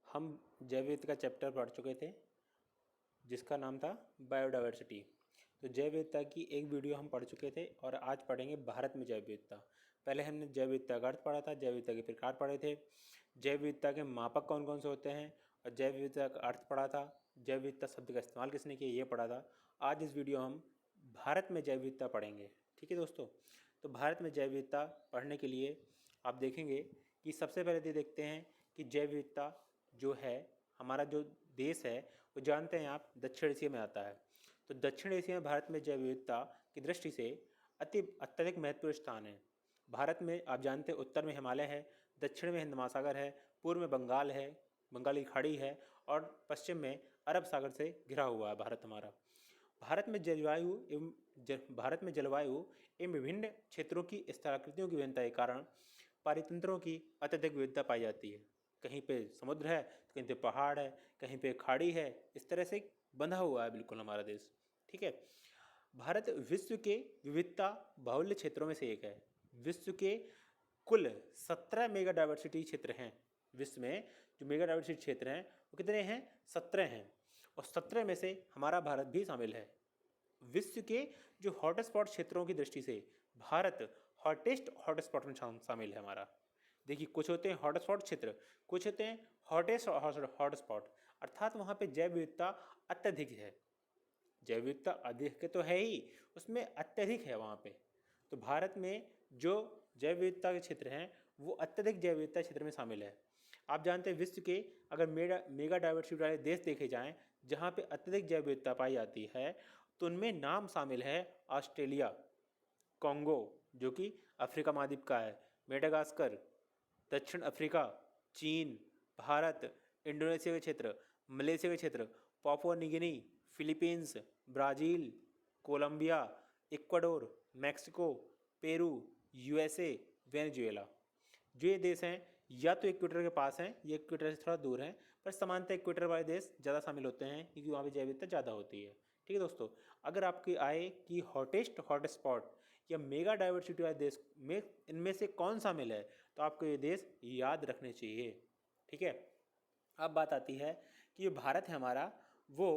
हम जैव विविधता का चैप्टर पढ़ चुके थे जिसका नाम था बायोडाइवर्सिटी। तो जैव विविधता की एक वीडियो हम पढ़ चुके थे और आज पढ़ेंगे भारत में जैव विविधता। पहले हमने जैव विविधता का अर्थ पढ़ा था, जैव विविधता के प्रकार पढ़े थे, जैव विविधता के मापक कौन कौन से होते हैं और जैव विविधता का अर्थ पढ़ा था, जैव विविधता शब्द का इस्तेमाल किसने किया ये पढ़ा था। आज इस वीडियो हम भारत में जैव विविधता पढ़ेंगे। ठीक है दोस्तों, तो भारत में जैव विविधता पढ़ने के लिए आप देखेंगे कि सबसे पहले तो देखते हैं कि जैव विविधता जो है हमारा जो देश है वो जानते हैं आप दक्षिण एशिया में आता है। तो दक्षिण एशिया में भारत में जैव विविधता की दृष्टि से अत्यधिक महत्वपूर्ण स्थान है। भारत में आप जानते हैं उत्तर में हिमालय है, दक्षिण में हिंद महासागर है, पूर्व में बंगाल है, बंगाली खाड़ी है और पश्चिम में अरब सागर से घिरा हुआ है भारत हमारा। भारत में जलवायु एवं विभिन्न क्षेत्रों की स्थलाकृतियों की भिन्नता के कारण पारितंत्रों की अत्यधिक विविधता पाई जाती है। कहीं पे समुद्र है तो कहीं पे पहाड़ है, कहीं पे खाड़ी है, इस तरह से बंधा हुआ है बिल्कुल हमारा देश। ठीक है, भारत विश्व के विविधता बाहुल्य क्षेत्रों में से एक है। विश्व के कुल 17 मेगा डाइवर्सिटी क्षेत्र हैं। विश्व में जो मेगा डाइवर्सिटी क्षेत्र हैं वो कितने हैं? 17 हैं और 17 में से हमारा भारत भी शामिल है। विश्व के जो हॉटस्पॉट क्षेत्रों की दृष्टि से भारत हॉटेस्ट हॉटस्पॉट में शामिल है हमारा। देखिए, कुछ होते हैं हॉटस्पॉट क्षेत्र, कुछ होते हैं हॉटेस्ट हॉटस्पॉट, अर्थात वहाँ पे जैव विविधता अत्यधिक है। जैव विविधता अधिक तो है ही, उसमें अत्यधिक है वहाँ पे। तो भारत में जो जैव विविधता के क्षेत्र हैं वो अत्यधिक जैव विविधता क्षेत्र में शामिल है। आप जानते हैं विश्व के अगर मेगा डाइवर्सिटी वाले देश देखे जाएं जहाँ पे अत्यधिक जैव विविधता पाई जाती है तो उनमें नाम शामिल है ऑस्ट्रेलिया, कॉन्गो जो कि अफ्रीका महाद्वीप का है, मेडागास्कर, दक्षिण अफ्रीका, चीन, भारत, इंडोनेशिया के क्षेत्र, मलेशिया के क्षेत्र, Papua New Guinea, Philippines, Brazil, Colombia, Ecuador, Mexico, Peru, USA, Venezuela. जो ये देश हैं या तो इक्वेटर के पास हैं या इक्वेटर से थोड़ा दूर हैं, पर समानतः इक्वेटर वाले देश ज़्यादा शामिल होते हैं क्योंकि वहाँ पर जैव विविधता ज़्यादा होती है। ठीक है दोस्तों, अगर आपकी आए कि हॉटेस्ट हॉटस्पॉट या मेगा डाइवर्सिटी वाले देश में इनमें से कौन शामिल है तो आपको ये देश याद रखने चाहिए। ठीक है, अब बात आती है कि ये भारत है हमारा, वो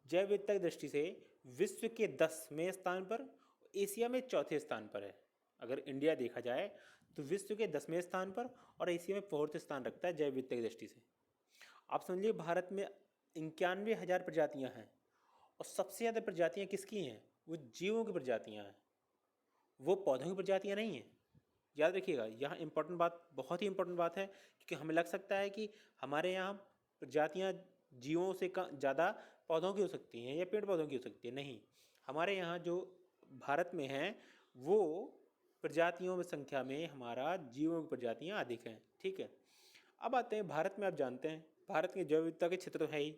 जैव विविधता की दृष्टि से विश्व के 10वें स्थान पर, एशिया में चौथे स्थान पर है। अगर इंडिया देखा जाए तो विश्व के 10वें स्थान पर और एशिया में 4th स्थान रखता है जैव विविधता की दृष्टि से। आप समझिए भारत में 91,000 प्रजातियां हैं और सबसे ज़्यादा प्रजातियां किसकी हैं? वो जीवों की प्रजातियां हैं, वो पौधों की प्रजातियां नहीं हैं। याद रखिएगा, यहाँ इंपॉर्टेंट बात, बहुत ही इंपॉर्टेंट बात है, क्योंकि हमें लग सकता है कि हमारे यहाँ प्रजातियाँ जीवों से ज़्यादा पौधों की हो सकती हैं या पेड़ पौधों की हो सकती है। नहीं, हमारे यहाँ जो भारत में हैं वो प्रजातियों में संख्या में हमारा जीवों की प्रजातियाँ अधिक हैं। ठीक है, अब आते हैं भारत में। आप जानते हैं भारत के जैव विविधता के क्षेत्र तो है ही।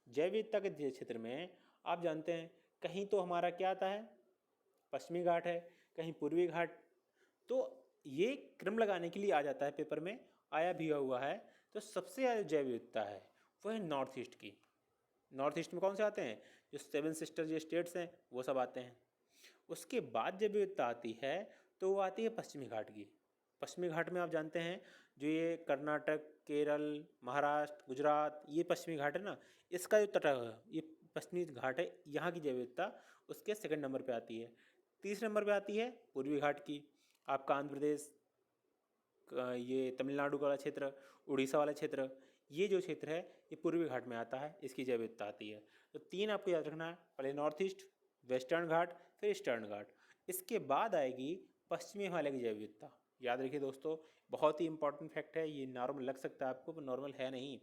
जैव विविधता के क्षेत्र में आप जानते हैं कहीं तो हमारा क्या आता है, पश्चिमी घाट है, कहीं पूर्वी घाट। तो ये क्रम लगाने के लिए आ जाता है, पेपर में आया भी हुआ है। तो सबसे ज़्यादा जैव विविधता है वो है नॉर्थ ईस्ट की। नॉर्थ ईस्ट में कौन से आते हैं? जो 7 सिस्टर जो स्टेट्स हैं वो सब आते हैं। उसके बाद जब विविधता आती है तो वो आती है पश्चिमी घाट की। पश्चिमी घाट में आप जानते हैं जो ये कर्नाटक, केरल, महाराष्ट्र, गुजरात, ये पश्चिमी घाट है ना, इसका जो तट है ये पश्चिमी घाट है, यहाँ की जैव विविधता उसके 2nd नंबर पे आती है। 3 नंबर पे आती है पूर्वी घाट की। आपका आंध्र प्रदेश, ये तमिलनाडु वाला क्षेत्र, उड़ीसा वाला क्षेत्र, ये जो क्षेत्र है ये पूर्वी घाट में आता है, इसकी जैव विविधता आती है। तो 3 आपको याद रखना है, पहले नॉर्थ ईस्ट, वेस्टर्न घाट, फिर ईस्टर्न घाट। इसके बाद आएगी पश्चिमी हिमालय की जैव विविधता। याद रखिए दोस्तों, बहुत ही इंपॉर्टेंट फैक्ट है ये। नॉर्मल लग सकता है आपको पर नॉर्मल है नहीं,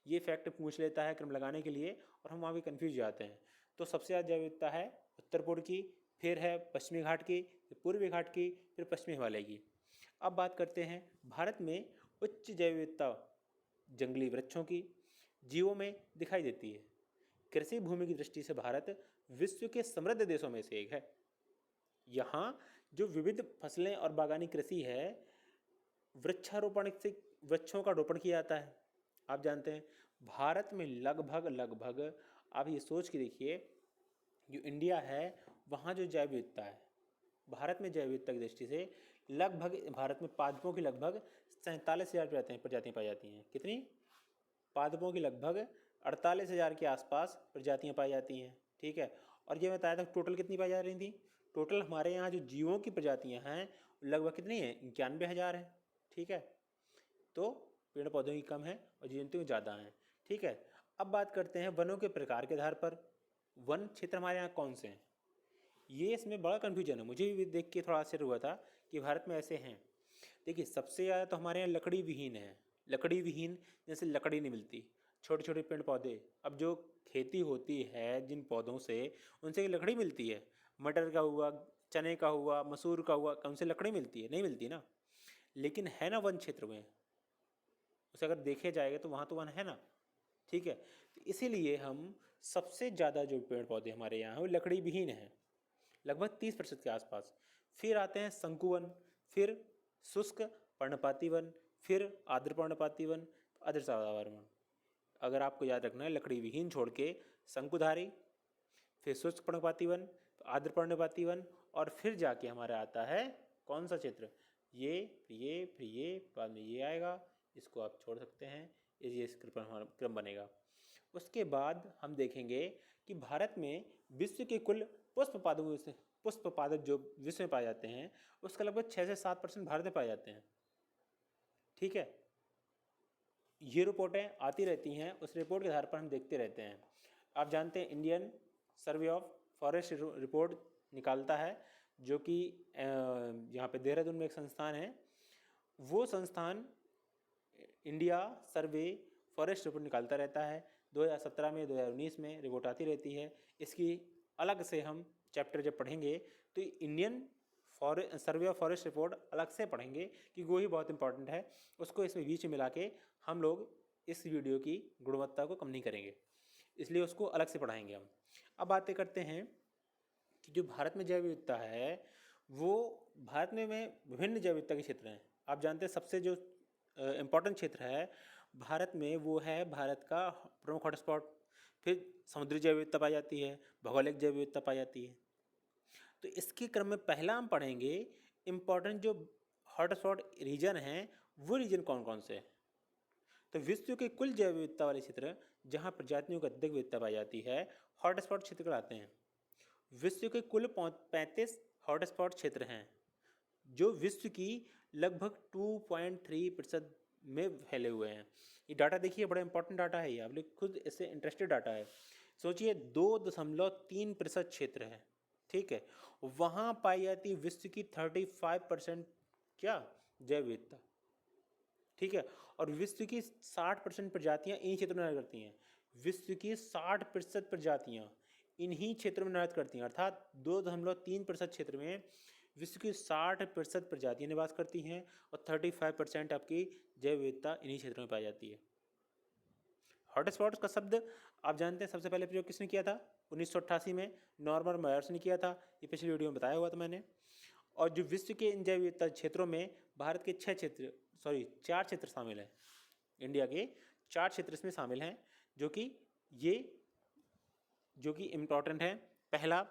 ये फैक्ट पूछ लेता है क्रम लगाने के लिए और हम वहाँ भी कन्फ्यूज जाते हैं। तो सबसे ज़्यादा जैव विविधता है उत्तर पूर्व की, फिर है पश्चिमी घाट की, फिर पूर्वी घाट की, फिर पश्चिमी हिमालय की। अब बात करते हैं भारत में उच्च जैव विविधता जंगली वृक्षों की, जीवों में दिखाई देती है। कृषि भूमि की दृष्टि से भारत विश्व के समृद्ध देशों में से एक है। यहाँ जो विविध फसलें और बागानी कृषि है, वृक्षारोपण से वृक्षों का रोपण किया जाता है। आप जानते हैं भारत में लगभग आप ये सोच के देखिए, जो इंडिया है वहाँ जो जैव विविधता है, भारत में जैव विविधता की दृष्टि से लगभग भारत में पादपों की लगभग 47,000 प्रजातियाँ पाई जाती हैं। कितनी? पादपों की लगभग 48,000 के आसपास प्रजातियां पाई जाती हैं। ठीक है, और ये बताया था टोटल कितनी पाई जा रही थी। टोटल हमारे यहाँ जो जीवों की प्रजातियां हैं लगभग कितनी है, 91,000 है। ठीक है, तो पेड़ पौधों की कम है और जीव जंतु ज़्यादा हैं। ठीक है, अब बात करते हैं वनों के प्रकार के आधार पर वन क्षेत्र हमारे यहाँ कौन से हैं। ये इसमें बड़ा कन्फ्यूजन है, मुझे भी देख के थोड़ा आश्चर्य हुआ था कि भारत में ऐसे हैं। देखिए, सबसे ज़्यादा तो हमारे यहाँ लकड़ी विहीन है। लकड़ी विहीन जैसे लकड़ी नहीं मिलती, छोटे छोटे पेड़ पौधे। अब जो खेती होती है जिन पौधों से, उनसे लकड़ी मिलती है। मटर का हुआ, चने का हुआ, मसूर का हुआ, उनसे लकड़ी मिलती है? नहीं मिलती ना। लेकिन है ना वन क्षेत्र में, उसे अगर देखे जाएगा तो वहाँ तो वन है ना। ठीक है, तो इसीलिए हम सबसे ज़्यादा जो पेड़ पौधे हमारे यहाँ हैं वो लकड़ी विहीन हैं, लगभग 30% के आसपास। फिर आते हैं शंकुवन, फिर शुष्क पर्णपाती वन, फिर आर्द्र पर्णपाती वन, आर्द्र सदाबहार वन। अगर आपको याद रखना है, लकड़ी विहीन छोड़ के शंकुधारी, फिर शुष्क पर्णपाती वन, आर्द्र पर्णपाती वन, और फिर जाके हमारा आता है कौन सा क्षेत्र, ये बाद में ये आएगा, इसको आप छोड़ सकते हैं, ये क्रम बनेगा। उसके बाद हम देखेंगे कि भारत में विश्व के कुल पुष्प पादप जो विश्व में पाए जाते हैं उसका लगभग 6 से 7% भारत में पाए जाते हैं। ठीक है, ये रिपोर्टें आती रहती हैं, उस रिपोर्ट के आधार पर हम देखते रहते हैं। आप जानते हैं Indian survey of forest report निकालता है, जो कि यहाँ पे देहरादून में एक संस्थान है। वो संस्थान इंडिया सर्वे फॉरेस्ट रिपोर्ट निकालता रहता है। 2017 में, 2019 में रिपोर्ट आती रहती है। इसकी अलग से हम चैप्टर जब पढ़ेंगे तो Indian survey of forest report अलग से पढ़ेंगे, कि वो ही बहुत इंपॉर्टेंट है। उसको इसमें बीच में मिला के हम लोग इस वीडियो की गुणवत्ता को कम नहीं करेंगे, इसलिए उसको अलग से पढ़ाएंगे हम। अब बातें करते हैं कि जो भारत में जैव विविधता है, वो भारत में विभिन्न जैव विविधता के क्षेत्र हैं। आप जानते हैं सबसे जो इम्पोर्टेंट क्षेत्र है भारत में वो है भारत का प्रमुख हॉटस्पॉट, फिर समुद्री जैव विविधता पाई जाती है, भौगोलिक जैव विविधता पाई जाती है। तो इसके क्रम में पहला हम पढ़ेंगे इम्पोर्टेंट जो हॉटस्पॉट रीजन हैं, वो रीजन कौन कौन से हैं। तो विश्व के कुल जैव विविधता वाले क्षेत्र जहाँ प्रजातियों की अधिक विविधता पाई जाती है, हॉटस्पॉट क्षेत्र कहलाते हैं। विश्व के कुल 35 हॉटस्पॉट क्षेत्र हैं, जो विश्व की लगभग 2.3% में फैले हुए हैं। ये डाटा देखिए, बड़ा इंपॉर्टेंट डाटा है ये, आप लोग खुद इससे इंटरेस्टेड डाटा है। सोचिए 2.3% क्षेत्र है। ठीक है, वहाँ पाई जाती है विश्व की 35% क्या जैव विविधता। ठीक है, और विश्व की 60% प्रजातियाँ इन्हीं क्षेत्रों में निवास करती हैं। विश्व की 60% प्रजातियाँ इन्हीं क्षेत्रों में निवास करती हैं, अर्थात 2.3% क्षेत्र में विश्व की 60% प्रजातियाँ निवास करती हैं और 35% आपकी जैव विविधता इन्हीं क्षेत्रों में पाई जाती है। हॉटस्पॉट्स का शब्द आप जानते हैं सबसे पहले प्रयोग किसने किया था? 1988 में नॉर्मन मायर्स ने किया था। ये पिछली वीडियो में बताया हुआ था मैंने। और जो विश्व के इन जैव विविधता क्षेत्रों में भारत के 4 क्षेत्र शामिल हैं। इंडिया के 4 क्षेत्र इसमें शामिल हैं, जो कि इम्पोर्टेंट हैं। पहला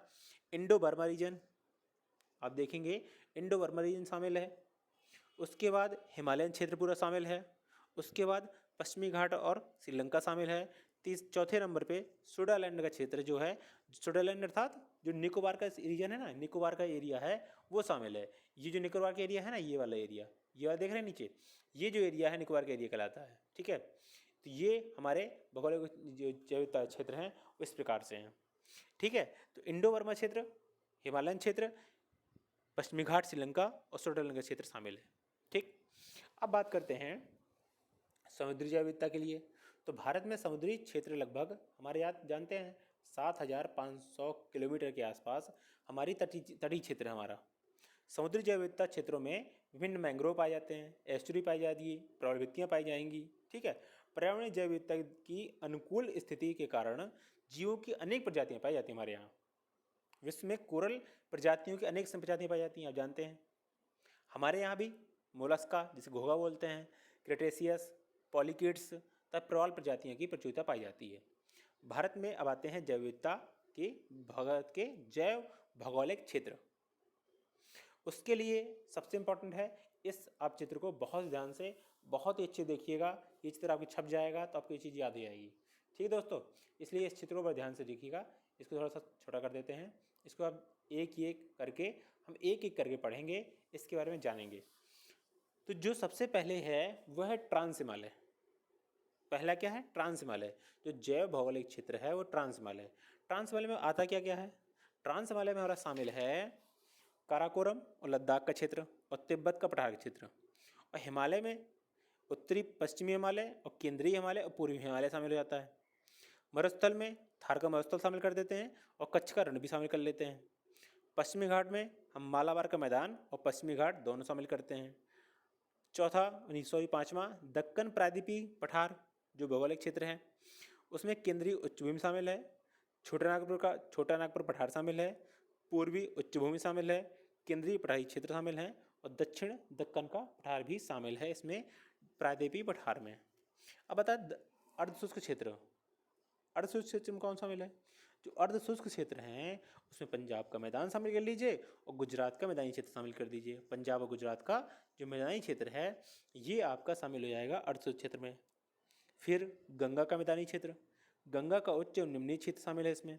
इंडो बर्मा रीजन, आप देखेंगे इंडो बर्मा रीजन शामिल है। उसके बाद हिमालयन क्षेत्र पूरा शामिल है। उसके बाद पश्चिमी घाट और श्रीलंका शामिल है। चौथे नंबर पे सुडालैंड का क्षेत्र जो है, सुडालैंड अर्थात जो निकोबार का रीजन है ना, निकोबार का एरिया है वो शामिल है। ये जो निकोबार का एरिया है ना, ये वाला एरिया, ये वाला देख रहे हैं नीचे, ये जो एरिया है निकोबार का एरिया कहलाता है। ठीक है, तो ये हमारे भौगोलिक जो जैव क्षेत्र हैं वो इस प्रकार से हैं। ठीक है, तो इंडो बर्मा क्षेत्र, हिमालयन क्षेत्र, पश्चिमी घाट, श्रीलंका और सुडालैंड का क्षेत्र शामिल है। ठीक, अब बात करते हैं समुद्री जैव विविधता के लिए। तो भारत में समुद्री क्षेत्र लगभग हमारे यहाँ जानते हैं 7,500 किलोमीटर के आसपास हमारी तटीय क्षेत्र है हमारा। समुद्री जैव विविधता क्षेत्रों में विभिन्न मैंग्रोव पाए जाते हैं, एस्चुरी पाई जाती है, प्रवृत्तियाँ पाई जाएंगी। ठीक है, पर्यावरणीय जैव विविधता की अनुकूल स्थिति के कारण जीवों की अनेक प्रजातियाँ पाई जाती हैं हमारे यहाँ। विश्व में कोरल प्रजातियों की अनेक प्रजातियाँ पाई जाती हैं, आप जानते हैं। हमारे यहाँ भी मोलस्का, जिसे घोंघा बोलते हैं, क्रेटेशियस, पॉलीकिड्स तथा प्रवाल प्रजातियों की प्रचुरता पाई जाती है। भारत में अब आते हैं जैव विविधता के भारत के जैव भौगोलिक क्षेत्र। उसके लिए सबसे इम्पोर्टेंट है, इस आप चित्र को बहुत ध्यान से बहुत ही अच्छे देखिएगा, ये चित्र आपकी छप जाएगा तो आपको ये चीज़ याद ही आएगी। ठीक है दोस्तों, इसलिए इस चित्रों पर ध्यान से देखिएगा। इसको थोड़ा सा छोटा कर देते हैं, इसको अब एक करके हम एक करके पढ़ेंगे, इसके बारे में जानेंगे। तो जो सबसे पहले है वह है ट्रांस हिमालय। पहला क्या है? ट्रांस हिमालय। जो जैव भौगोलिक क्षेत्र है वो ट्रांस हिमालय। ट्रांस हिमालय में आता क्या क्या है? ट्रांस हिमालय में हमारा शामिल है काराकोरम और लद्दाख का क्षेत्र और तिब्बत का पठार क्षेत्र। और हिमालय में उत्तरी पश्चिमी हिमालय और केंद्रीय हिमालय और पूर्वी हिमालय शामिल हो जाता है। मरुस्थल में थार का मरुस्थल शामिल कर देते हैं और कच्छ का रण भी शामिल कर लेते हैं। पश्चिमी घाट में हम मालाबार का मैदान और पश्चिमी घाट दोनों शामिल करते हैं। चौथा पाँचवा दक्कन प्रायद्वीपीय पठार जो भौगोलिक क्षेत्र है, उसमें केंद्रीय उच्चभूमि शामिल है, छोटा नागपुर पठार शामिल है, पूर्वी उच्चभूमि शामिल है, केंद्रीय पठारी क्षेत्र शामिल है और दक्षिण दक्कन का पठार भी शामिल है इसमें प्रायद्वीपीय पठार में। अब बता अर्धशुष्क क्षेत्र। अर्धशुष्क क्षेत्र में कौन शामिल है? जो अर्धशुष्क क्षेत्र हैं उसमें पंजाब का मैदान शामिल कर लीजिए और गुजरात का मैदानी क्षेत्र शामिल कर दीजिए। पंजाब और गुजरात का जो मैदानी क्षेत्र है ये आपका शामिल हो जाएगा अर्धशुष्क क्षेत्र में। फिर गंगा का मैदानी क्षेत्र, गंगा का उच्च और निम्न क्षेत्र शामिल है इसमें।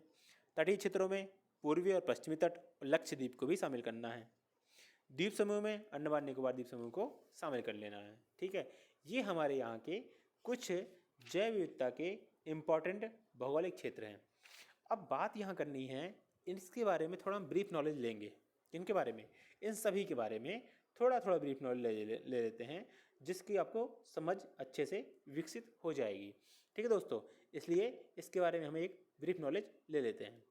तटीय क्षेत्रों में पूर्वी और पश्चिमी तट और लक्षद्वीप को भी शामिल करना है। द्वीप समूह में अंडमान निकोबार द्वीप समूह को शामिल कर लेना है। ठीक है, ये हमारे यहाँ के कुछ जैव विविधता के इम्पॉर्टेंट भौगोलिक क्षेत्र हैं। अब बात यहाँ करनी है, इसके बारे में थोड़ा ब्रीफ नॉलेज लेंगे। इनके बारे में, इन सभी के बारे में थोड़ा थोड़ा ब्रीफ नॉलेज ले लेते हैं, जिसकी आपको समझ अच्छे से विकसित हो जाएगी। ठीक है दोस्तों, इसलिए इसके बारे में हम एक ब्रीफ नॉलेज ले लेते हैं।